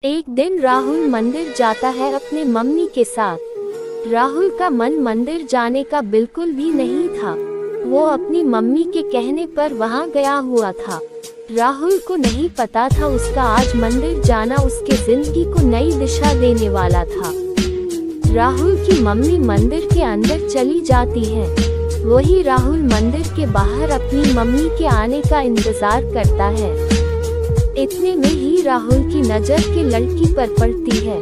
एक दिन राहुल मंदिर जाता है अपने मम्मी के साथ। राहुल का मन मंदिर जाने का बिल्कुल भी नहीं था। वो अपनी मम्मी के कहने पर वहां गया हुआ था। राहुल को नहीं पता था उसका आज मंदिर जाना उसके जिंदगी को नई दिशा देने वाला था। राहुल की मम्मी मंदिर के अंदर चली जाती है। वही राहुल मंदिर के बाहर अपनी मम्मी के आने का इंतजार करता है। इतने में ही राहुल की नजर की लड़की पर पड़ती है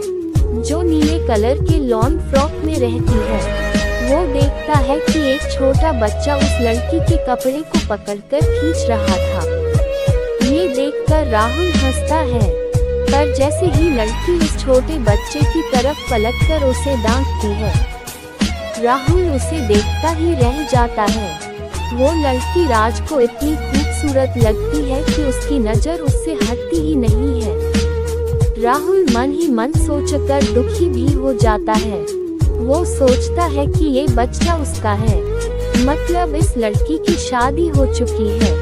जो नीले कलर के लॉन फ्रॉक में रहती है। वो देखता है कि एक छोटा बच्चा उस लड़की के कपड़े को पकड़कर खींच रहा था। ये देखकर राहुल हंसता है, पर जैसे ही लड़की उस छोटे बच्चे की तरफ पलटकर उसे डांटती है, राहुल उसे देखता ही रह जाता है। वो लड़की राज को इतनी खूबसूरत लगती है कि उसकी नजर उससे हटती ही नहीं है। राहुल मन ही मन सोचकर दुखी भी हो जाता है। वो सोचता है कि ये बच्चा उसका है, मतलब इस लड़की की शादी हो चुकी है,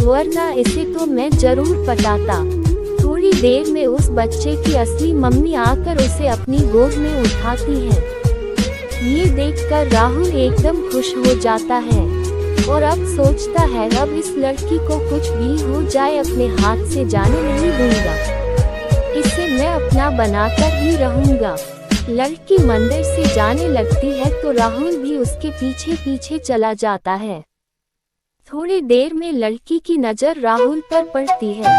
वरना इसे तो मैं जरूर पटाता। थोड़ी देर में उस बच्चे की असली मम्मी आकर उसे अपनी गोद में उठाती है। ये देखकर राहुल एकदम खुश हो जाता है और अब सोचता है अब इस लड़की को कुछ भी हो जाए अपने हाथ से जाने नहीं दूंगा, इसे मैं अपना बनाकर ही रहूंगा। लड़की मंदिर से जाने लगती है तो राहुल भी उसके पीछे पीछे चला जाता है। थोड़ी देर में लड़की की नजर राहुल पर पड़ती है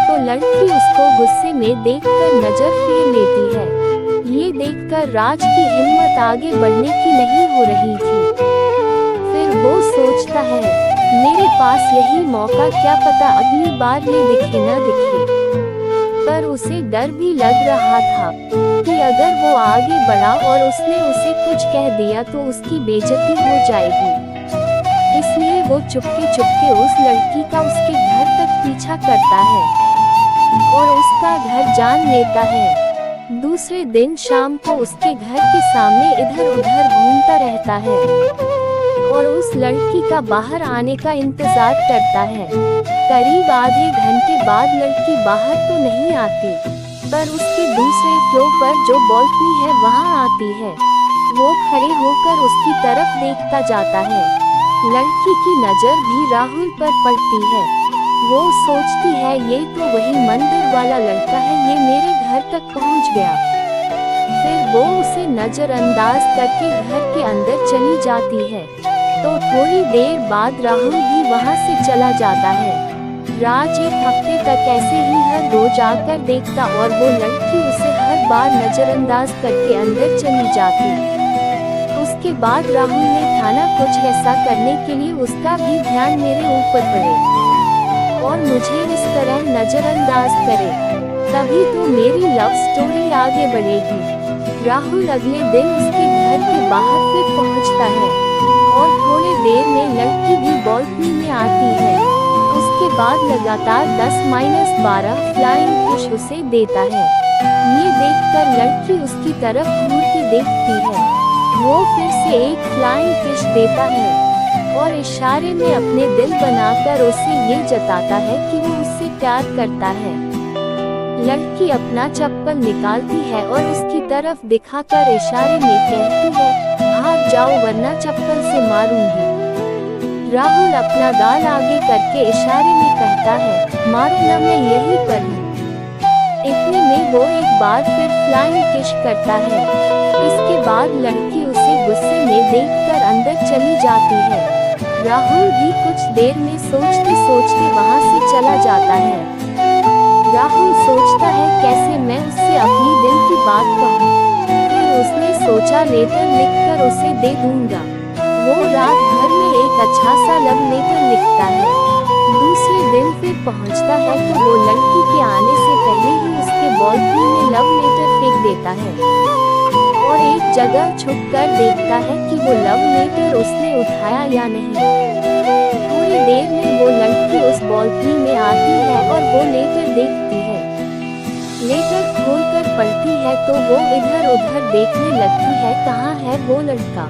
तो लड़की उसको गुस्से में देखकर नजर फेर लेती है। ये देखकर राज की हिम्मत आगे बढ़ने की नहीं हो रही थी। फिर वो सोचता है मेरे पास यही मौका, क्या पता अगली बार ये दिखे न दिखे। पर उसे डर भी लग रहा था कि अगर वो आगे बढ़ा और उसने उसे कुछ कह दिया तो उसकी बेइज्जती हो जाएगी। इसलिए वो चुपके चुपके उस लड़की का उसके घर तक पीछा करता है और उसका घर जान लेता है। दूसरे दिन शाम को उसके घर के सामने इधर उधर घूमता रहता है और उस लड़की का बाहर आने का इंतजार करता है। करीब आधे घंटे बाद लड़की बाहर तो नहीं आती, पर उसके दूसरे फ्लोर पर जो बालकनी है वहां आती है। वो खड़े होकर उसकी तरफ देखता जाता है। लड़की की नजर भी राहुल पर पड़ती है। वो सोचती है ये तो वही मंदिर वाला लड़का है, ये मेरे घर तक पहुंच गया। फिर वो उसे नजरअंदाज करके घर के अंदर चली जाती है। तो थोड़ी देर बाद राहुल भी वहां से चला जाता है। राज एक हफ्ते तक ऐसे ही हर रोज आकर देखता और वो लड़की उसे हर बार नजरअंदाज करके अंदर चली जाती। उसके बाद राहुल ने ठाना कुछ ऐसा करने के लिए उसका भी ध्यान मेरे ऊपर पड़े और मुझे इस तरह नजरअंदाज करे, तभी तो मेरी लव स्टोरी आगे बढ़ेगी। राहुल अगले दिन उसके घर के बाहर फिर पहुंचता है और थोड़ी देर में लड़की भी बालकनी में आती है। उसके बाद लगातार 10-12 फ्लाइंग किस उसे देता है। ये देखकर लड़की उसकी तरफ घूर के देखती है। वो फिर से एक फ्लाइंग किस देता है और इशारे में अपने दिल बनाकर उसे ये जताता है कि वो उससे प्यार करता है। लड़की अपना चप्पल निकालती है और उसकी तरफ दिखाकर इशारे में कहती है भाग जाओ वरना चप्पल से मारूंगी। राहुल अपना गाल आगे करके इशारे में कहता है मारो ना, मैं यहीं पर हूँ। इतने में वो एक बार फिर फ्लाइंग किस करता है। इसके बाद लड़की उसे गुस्से में देखकर अंदर चली जाती है। राहुल भी कुछ देर में सोचते सोचते वहां से चला जाता है। राहुल सोचता है कैसे मैं उससे अपनी दिल की बात कहूँ। फिर उसने सोचा लेटर लिखकर उसे दे दूंगा। वो रात भर में एक अच्छा सा लव लेटर लिखता है। दूसरे दिन फिर पहुंचता है तो वो लड़की के आने से पहले ही उसके बालकनी में लव लेटर फेंक देता है और एक जगह छुप कर देखता है कि वो लव लेटर उसने उठाया या नहीं। थोड़ी देर में वो लड़की उस बालकनी में आती है और वो लेटर देखती है। लेटर खोलकर पढ़ती है तो वो इधर उधर देखने लगती है कहाँ है वो लड़का।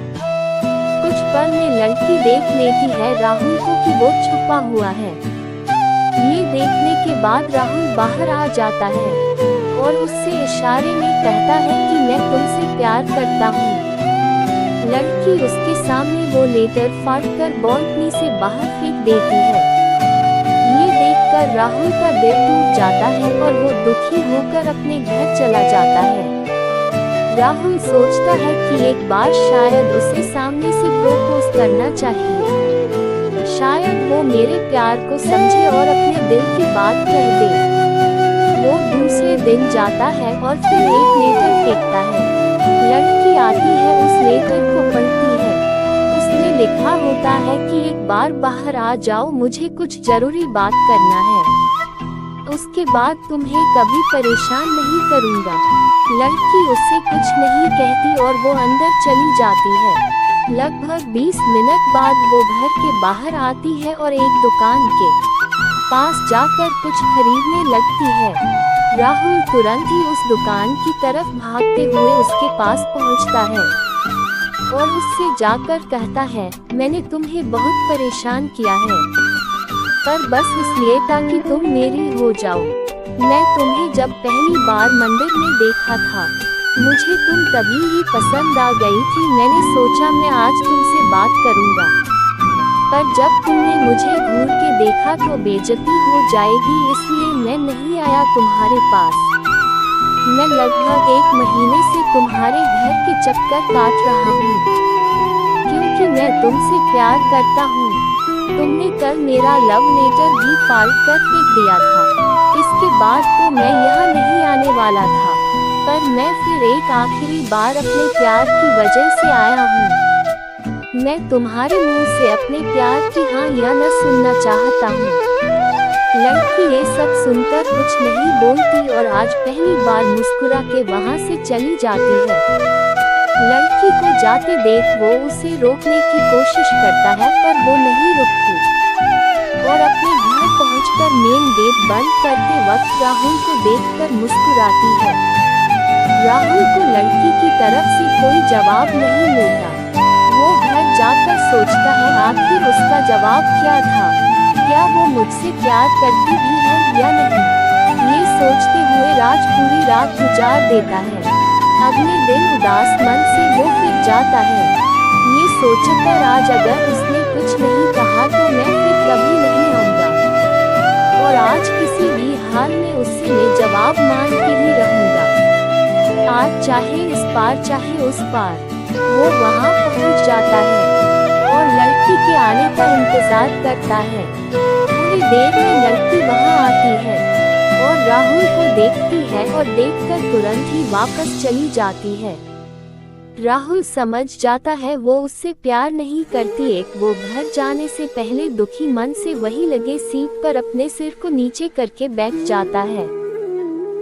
कुछ पल में लड़की देख लेती है राहुल को कि वो छुपा हुआ है। ये देखने के बाद राहुल बाहर आ जाता है और उससे इशारे में कहता है कि मैं तुमसे प्यार करता हूँ। लड़की उसके सामने वो लेटर फाड़कर बालकनी से बाहर फेंक देती है। ये देखकर राहुल का दिल टूट जाता है और वो दुखी होकर अपने घर चला जाता है। राहुल सोचता है कि एक बार शायद उसे सामने से प्रपोज करना चाहिए। शायद वो मेरे प्यार को समझे और अपने दिल की बात कह दे। वो दूसरे दिन जाता है और फिर एक लेटर फेंकता है। लड़की आती है, उस लेटर को पढ़ती है। उसमें लिखा होता है कि एक बार बाहर आ जाओ, मुझे कुछ जरूरी बात करना है। उसके बाद तुम्हें कभी परेशान नहीं करूँगा। लड़की उससे कुछ नहीं कहती और वो अंदर चली जाती है। लगभग 20 मिनट बाद वो घर के बाहर आती है और एक दुकान के पास जाकर कुछ खरीदने लगती है। राहुल तुरंत ही उस दुकान की तरफ भागते हुए उसके पास पहुंचता है और उससे जाकर कहता है, मैंने तुम्हें बहुत परेशान किया है, पर बस इसलिए ताकि तुम मेरी हो जाओ। मैं तुम्हें जब पहली बार मंदिर में देखा था, मुझे तुम तभी ही पसंद आ गई थी। मैंने सोचा मैं आज तुमसे बात करूंगा, पर जब तुमने मुझे घूर के देखा तो बेइज्जती हो जाएगी, इसलिए मैं नहीं आया तुम्हारे पास। मैं लगभग 1 महीने से तुम्हारे घर के चक्कर काट रहा हूँ, क्योंकि मैं तुमसे प्यार करता हूँ। तुमने कल मेरा लव लेटर भी फाड़ कर फेंक दिया था। इसके बाद तो मैं यहाँ नहीं आने वाला था, पर मैं फिर एक आखिरी बार अपने प्यार की वजह से आया हूँ। मैं तुम्हारे मुंह से अपने प्यार की हाँ या न सुनना चाहता हूँ। लड़की ये सब सुनकर कुछ नहीं बोलती और आज पहली बार मुस्कुरा के वहाँ से चली जाती है। लड़की को जाते देख वो उसे रोकने की कोशिश करता है, पर वो नहीं रुकती और अपने घर पहुंचकर मेन गेट बंद करते वक्त राहुल को देखकर मुस्कुराती है। राहुल को लड़की की तरफ से कोई जवाब नहीं मिलता। वो घर जाकर सोचता है आखिर उसका जवाब क्या था, क्या वो मुझसे प्यार करती भी है या नहीं। ये सोचते हुए राज पूरी रात गुजार देता है। अगले दिन उदास मन से वो फिर जाता है, ये सोचकर आज अगर उसने कुछ नहीं कहा तो मैं फिर कभी नहीं आऊंगा और आज किसी भी हाल में उससे मैं जवाब मांग के ही रहूंगा। आज चाहे इस पार चाहे उस पार। वो वहाँ पहुँच जाता है और लड़की के आने का इंतजार करता है। थोड़ी देर में लड़की वहाँ आती है और राहुल को देखती है और देखकर तुरंत ही वापस चली जाती है। राहुल समझ जाता है वो उससे प्यार नहीं करती। वो घर जाने से पहले दुखी मन से वही लगे सीट पर अपने सिर को नीचे करके बैठ जाता है।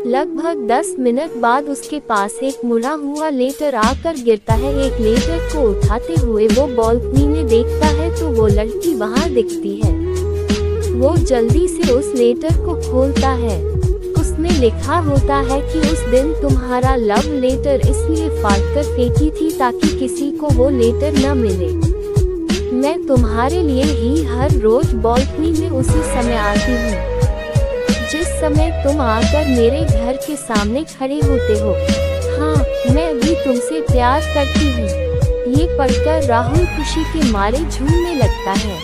लगभग 10 मिनट बाद उसके पास एक मुड़ा हुआ लेटर आकर गिरता है। एक लेटर को उठाते हुए वो बालकनी में देखता है तो वो लड़की वहाँ दिखती है। वो जल्दी से उस लेटर को खोलता है। उसमें लिखा होता है कि उस दिन तुम्हारा लव लेटर इसलिए फाड़कर फेंकी थी ताकि किसी को वो लेटर न मिले। मैं तुम्हारे लिए ही हर रोज बालकनी में उसी समय आती हूँ जिस समय तुम आकर मेरे घर के सामने खड़े होते हो। हाँ, मैं भी तुमसे प्यार करती हूँ। ये पढ़कर राहुल खुशी के मारे झूमने लगता है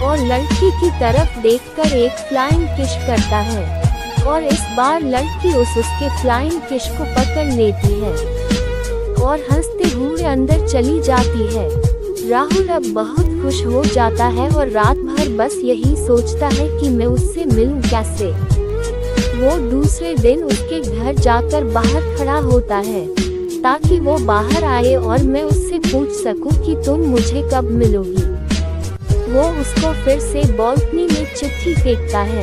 और लड़की की तरफ देखकर एक फ्लाइंग किस करता है और इस बार लड़की उसके फ्लाइंग किस को पकड़ लेती है और हंसते हुए अंदर चली जाती है। राहुल अब बहुत खुश हो जाता है और रात भर बस यही सोचता है कि मैं उससे मिलूं कैसे। वो दूसरे दिन उसके घर जाकर बाहर खड़ा होता है ताकि वो बाहर आए और मैं उससे पूछ सकूं कि तुम मुझे कब मिलोगी। वो उसको फिर से बालकनी में चिट्ठी फेंकता है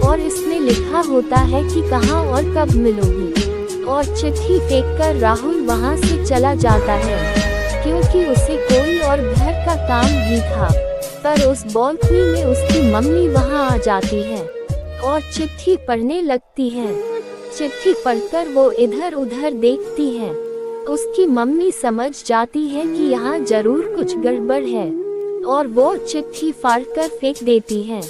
और इसमें लिखा होता है कि कहाँ और कब मिलोगी, और चिट्ठी फेंककर राहुल वहाँ से चला जाता है क्योंकि उसे कोई और घर का काम भी था। पर उस बालकनी में उसकी मम्मी वहाँ आ जाती है और चिट्ठी पढ़ने लगती है। चिट्ठी पढ़कर वो इधर उधर देखती है। उसकी मम्मी समझ जाती है कि यहाँ जरूर कुछ गड़बड़ है और वो चिट्ठी फाड़कर फेंक देती है।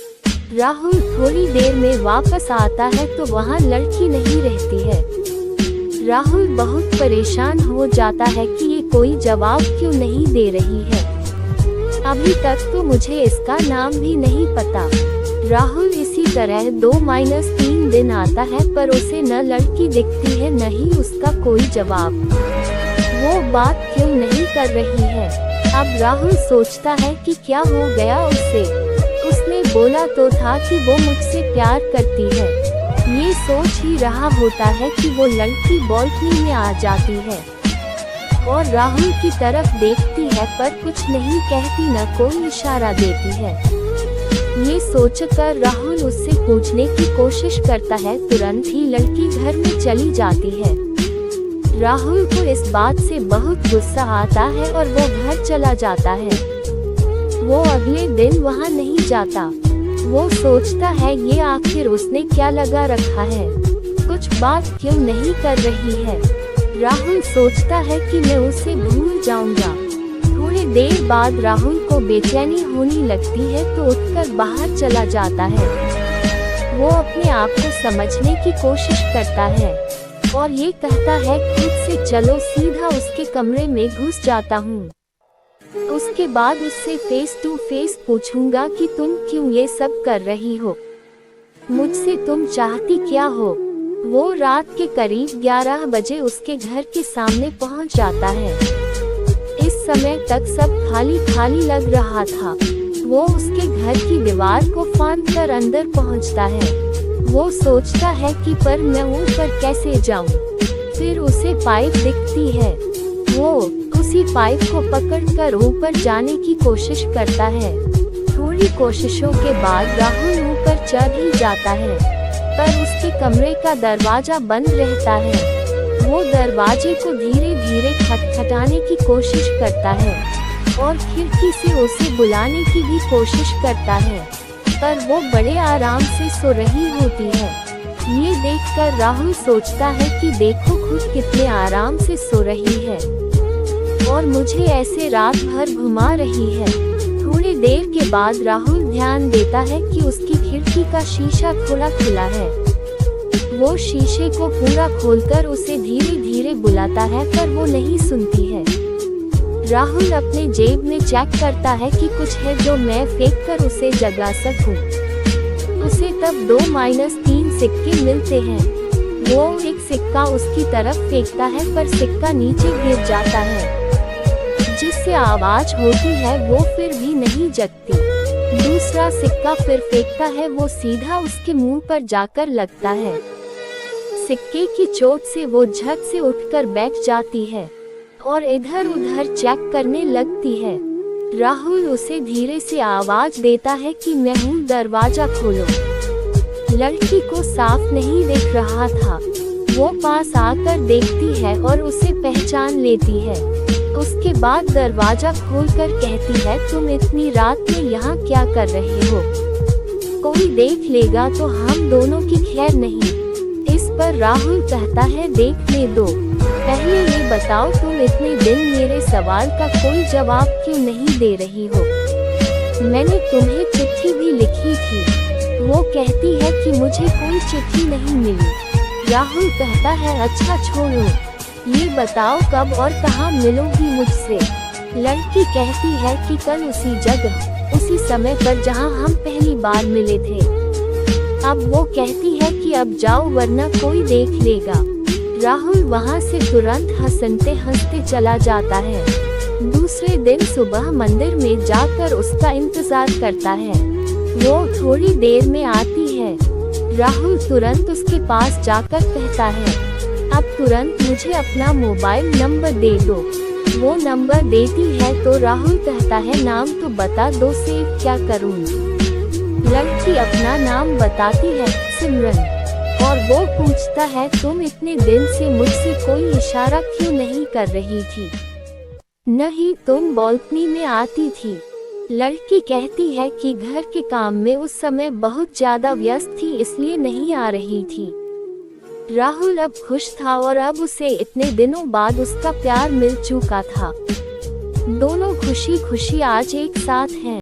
राहुल थोड़ी देर में वापस आता है तो वहाँ लड़की नहीं रहती है। राहुल बहुत परेशान हो जाता है कि ये कोई जवाब क्यों नहीं दे रही है। अभी तक तो मुझे इसका नाम भी नहीं पता। राहुल इसी तरह 2-3 दिन आता है पर उसे न लड़की दिखती है न ही उसका कोई जवाब। वो बात क्यों नहीं कर रही है। अब राहुल सोचता है कि क्या हो गया उससे। उसने बोला तो था कि वो मुझसे प्यार करती है। ये सोच ही रहा होता है कि वो लड़की बालकनी में आ जाती है और राहुल की तरफ देखती है पर कुछ नहीं कहती न कोई इशारा देती है। ये सोचकर राहुल उससे पूछने की कोशिश करता है। तुरंत ही लड़की घर में चली जाती है। राहुल को इस बात से बहुत गुस्सा आता है और वो घर चला जाता है। वो अगले दिन वहाँ नहीं जाता। वो सोचता है ये आखिर उसने क्या लगा रखा है, कुछ बात क्यों नहीं कर रही है। राहुल सोचता है कि मैं उसे भूल जाऊंगा। थोड़ी देर बाद राहुल को बेचैनी होने लगती है तो उठकर बाहर चला जाता है। वो अपने आप को समझने की कोशिश करता है और ये कहता है खुद से चलो सीधा उसके कमरे में घुस जाता हूँ। उसके बाद उससे फेस टू फेस पूछूंगा कि तुम क्यों ये सब कर रही हो, मुझसे तुम चाहती क्या हो। वो रात के करीब 11 बजे उसके घर के सामने पहुंच जाता है। इस समय तक सब खाली खाली लग रहा था। वो उसके घर की दीवार को फांदकर अंदर पहुंचता है। वो सोचता है कि पर मैं ऊपर कैसे जाऊं। फिर उसे पाइप दिखती है। वो उसी पाइप को पकड़कर ऊपर जाने की कोशिश करता है। थोड़ी कोशिशों के बाद राहुल ऊपर चढ़ ही जाता है पर उसके कमरे का दरवाजा बंद रहता है। वो दरवाजे को धीरे धीरे खटखटाने की कोशिश करता है और खिड़की से उसे बुलाने की भी कोशिश करता है पर वो बड़े आराम से सो रही होती है। ये देखकर राहुल सोचता है कि देखो खुद कितने आराम से सो रही है और मुझे ऐसे रात भर घुमा रही है। थोड़ी देर के बाद राहुल ध्यान देता है कि उसकी खिड़की का शीशा थोड़ा खुला है। वो शीशे को पूरा खोलकर उसे धीरे धीरे बुलाता है पर वो नहीं सुनती है। राहुल अपने जेब में चेक करता है कि कुछ है जो मैं फेंक कर उसे जगा सकूं। उसे तब 2-3 सिक्के मिलते हैं। वो एक सिक्का उसकी तरफ फेंकता है पर सिक्का नीचे गिर जाता है जिससे आवाज होती है। वो फिर भी नहीं जगती। दूसरा सिक्का फिर फेंकता है। वो सीधा उसके मुंह पर जाकर लगता है। सिक्के की चोट से वो झट से उठकर बैठ जाती है और इधर उधर चेक करने लगती है। राहुल उसे धीरे से आवाज देता है कि मैं हूँ, दरवाजा खोलो। लड़की को साफ नहीं दिख रहा था। वो पास आकर देखती है और उसे पहचान लेती है। उसके बाद दरवाजा खोलकर कहती है तुम इतनी रात में यहाँ क्या कर रहे हो, कोई देख लेगा तो हम दोनों की खैर नहीं। इस पर राहुल कहता है देखने दो, पहले ये बताओ तुम इतने दिन मेरे सवाल का कोई जवाब क्यों नहीं दे रही हो। मैंने तुम्हें चिट्ठी भी लिखी थी। वो कहती है कि मुझे कोई चिट्ठी नहीं मिली। राहुल कहता है अच्छा छोड़ो, ये बताओ कब और कहाँ मिलोगी मुझसे। लड़की कहती है कि कल उसी जगह उसी समय पर जहाँ हम पहली बार मिले थे। अब वो कहती है कि अब जाओ वरना कोई देख लेगा। राहुल वहाँ से तुरंत हंसते हंसते चला जाता है। दूसरे दिन सुबह मंदिर में जाकर उसका इंतजार करता है। वो थोड़ी देर में आती है। राहुल तुरंत उसके पास जाकर कहता है अब तुरंत मुझे अपना मोबाइल नंबर दे दो। वो नंबर देती है तो राहुल कहता है नाम तो बता दो, सेव क्या करूँ। लड़की अपना नाम बताती है, सिमरन। और वो पूछता है तुम इतने दिन से मुझसे कोई इशारा क्यों नहीं कर रही थी, नहीं तुम बालकनी में आती थी। लड़की कहती है कि घर के काम में उस समय बहुत ज्यादा व्यस्त थी इसलिए नहीं आ रही थी। राहुल अब खुश था और अब उसे इतने दिनों बाद उसका प्यार मिल चुका था। दोनों खुशी खुशी आज एक साथ हैं।